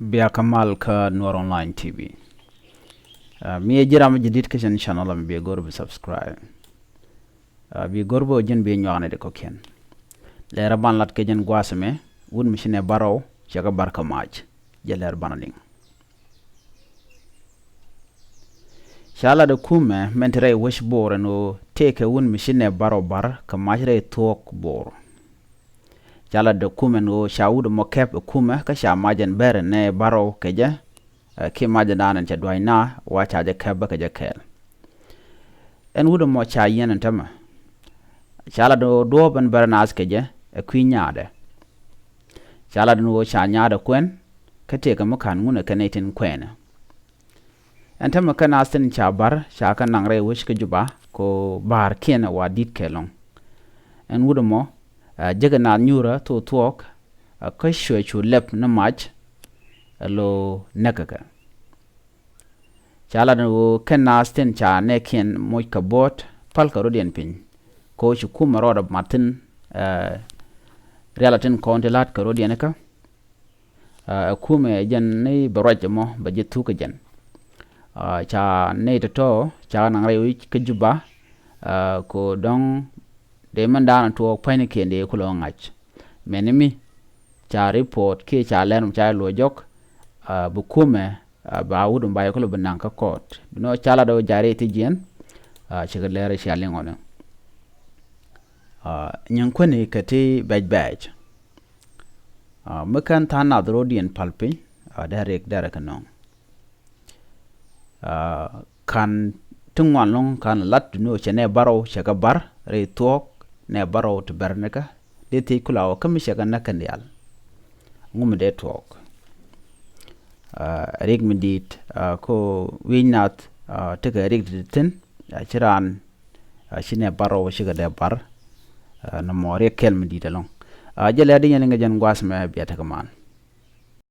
بيا كمال كنور اونلاين تي في مي جرام جديد كشن شانل ام بي غور بسبسكرايب بي غور بو جن بي نيوانه دي كوكين لير بان لات كجن غواسمه ود مشينه باراو شاغا باركا ماج جلير بانالين شالا de kume mentre wish bor no take won machine baro bar kamajre tok bor jala de kume no shawudo mo kep kume ka sha majen bere ne baro keje ki majen danan cha doina wa cha je keba keje kel en wudo mo cha yenen tama jala do ben bere nas keje ku nyaade jala no cha nyaade kwen ka te ka makan ngune kanetin kwena entama kana asten cha bar cha kan nangre wish ke juba ko bar kena wa dit kelong en wudo mo jega na nyura to talk ka shwe chu lep na mach lo nekaka chala no kana sten cha ne ken moy ka bot pal ka rodien pin ko chu kuma roda matin relatin kontelat ka rodien ka kuma jen ne baraj mo ba jitu ka jen cha ne to cha nangre wi ke juba ko dong de mandana to pane kende ko lo ngach menemi cha report ke cha lenum cha lo jok bu kume ba wudum bay ko lo banan ka court no chala do jare ti jen ci ga lere ci alin ona nyan ko ne kati baj makan ta na drodien palpe dare kanon kan tungwan long kan lat no chene baro chaga bar re tok ne baro to berneka de te kulaw kam chaga nakandial ngum de tok rig midit ko winat te ga rig ditin chiran chine baro chaga de bar na more kel midit long jele de nga jan gwas me biata kaman